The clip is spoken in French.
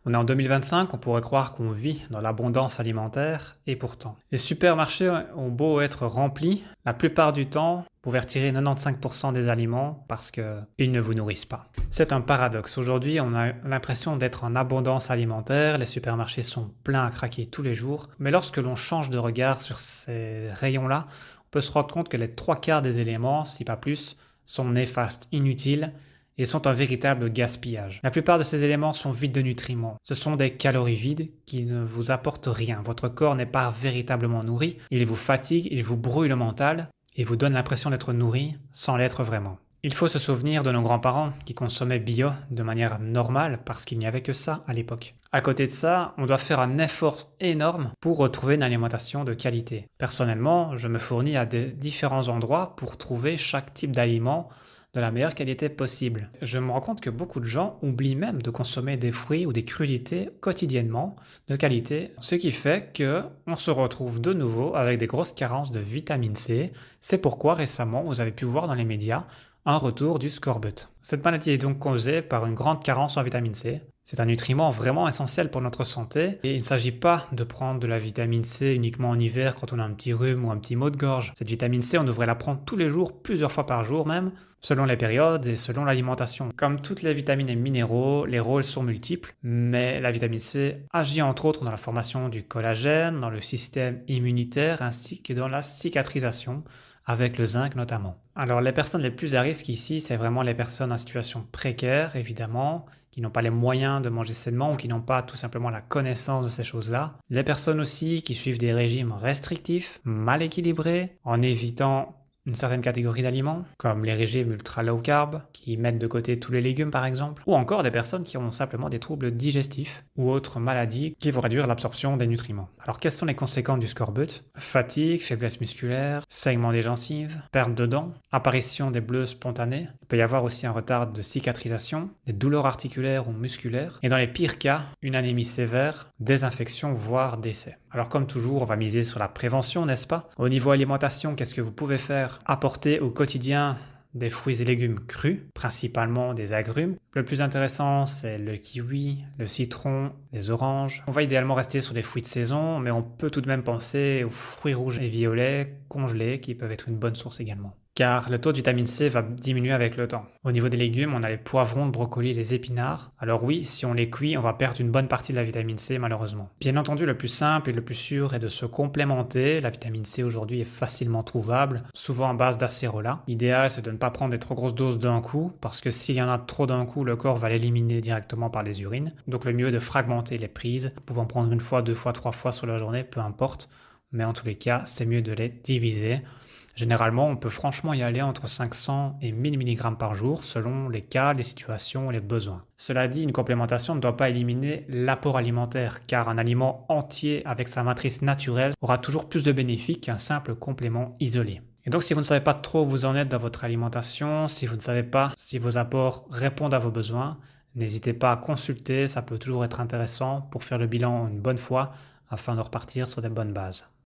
On est en 2025, on pourrait croire qu'on vit dans l'abondance alimentaire, et pourtant. Les supermarchés ont beau être remplis, la plupart du temps, vous pouvez retirer 95% des aliments parce qu'ils ne vous nourrissent pas. C'est un paradoxe. Aujourd'hui, on a l'impression d'être en abondance alimentaire, les supermarchés sont pleins à craquer tous les jours, mais lorsque l'on change de regard sur ces rayons-là, on peut se rendre compte que les 3/4 des éléments, si pas plus, sont néfastes, inutiles, et sont un véritable gaspillage. La plupart de ces éléments sont vides de nutriments. Ce sont des calories vides qui ne vous apportent rien. Votre corps n'est pas véritablement nourri, il vous fatigue, il vous brouille le mental, et vous donne l'impression d'être nourri sans l'être vraiment. Il faut se souvenir de nos grands-parents qui consommaient bio de manière normale parce qu'il n'y avait que ça à l'époque. À côté de ça, on doit faire un effort énorme pour retrouver une alimentation de qualité. Personnellement, je me fournis à différents endroits pour trouver chaque type d'aliment de la meilleure qualité possible. Je me rends compte que beaucoup de gens oublient même de consommer des fruits ou des crudités quotidiennement de qualité, ce qui fait que on se retrouve de nouveau avec des grosses carences de vitamine C. C'est pourquoi récemment, vous avez pu voir dans les médias un retour du scorbut. Cette maladie est donc causée par une grande carence en vitamine C. C'est un nutriment vraiment essentiel pour notre santé et il ne s'agit pas de prendre de la vitamine C uniquement en hiver quand on a un petit rhume ou un petit mot de gorge. Cette vitamine C, on devrait la prendre tous les jours, plusieurs fois par jour même, selon les périodes et selon l'alimentation. Comme toutes les vitamines et minéraux, les rôles sont multiples, mais la vitamine C agit entre autres dans la formation du collagène, dans le système immunitaire ainsi que dans la cicatrisation, avec le zinc notamment. Alors les personnes les plus à risque ici, c'est vraiment les personnes en situation précaire, évidemment, qui n'ont pas les moyens de manger sainement ou qui n'ont pas tout simplement la connaissance de ces choses-là. Les personnes aussi qui suivent des régimes restrictifs, mal équilibrés, en évitant une certaine catégorie d'aliments, comme les régimes ultra low carb, qui mettent de côté tous les légumes par exemple, ou encore des personnes qui ont simplement des troubles digestifs ou autres maladies qui vont réduire l'absorption des nutriments. Alors quelles sont les conséquences du scorbut? Fatigue, faiblesse musculaire, saignement des gencives, perte de dents, apparition des bleus spontanés. Il peut y avoir aussi un retard de cicatrisation, des douleurs articulaires ou musculaires, et dans les pires cas, une anémie sévère, des infections voire décès. Alors comme toujours, on va miser sur la prévention, n'est-ce pas? Au niveau alimentation, qu'est-ce que vous pouvez faire? Apporter au quotidien des fruits et légumes crus, principalement des agrumes. Le plus intéressant, c'est le kiwi, le citron, les oranges. On va idéalement rester sur des fruits de saison, mais on peut tout de même penser aux fruits rouges et violets congelés qui peuvent être une bonne source également. Car le taux de vitamine C va diminuer avec le temps. Au niveau des légumes, on a les poivrons, le brocoli, les épinards. Alors oui, si on les cuit, on va perdre une bonne partie de la vitamine C malheureusement. Bien entendu, le plus simple et le plus sûr est de se complémenter. La vitamine C aujourd'hui est facilement trouvable, souvent à base d'acérola. L'idéal, c'est de ne pas prendre des trop grosses doses d'un coup, parce que s'il y en a trop d'un coup, le corps va l'éliminer directement par les urines. Donc le mieux est de fragmenter les prises, pouvant prendre une fois, deux fois, trois fois sur la journée, peu importe. Mais en tous les cas, c'est mieux de les diviser. Généralement, on peut franchement y aller entre 500 et 1000 mg par jour selon les cas, les situations et les besoins. Cela dit, une complémentation ne doit pas éliminer l'apport alimentaire car un aliment entier avec sa matrice naturelle aura toujours plus de bénéfices qu'un simple complément isolé. Et donc si vous ne savez pas trop où vous en êtes dans votre alimentation, si vous ne savez pas si vos apports répondent à vos besoins, n'hésitez pas à consulter, ça peut toujours être intéressant pour faire le bilan une bonne fois afin de repartir sur des bonnes bases.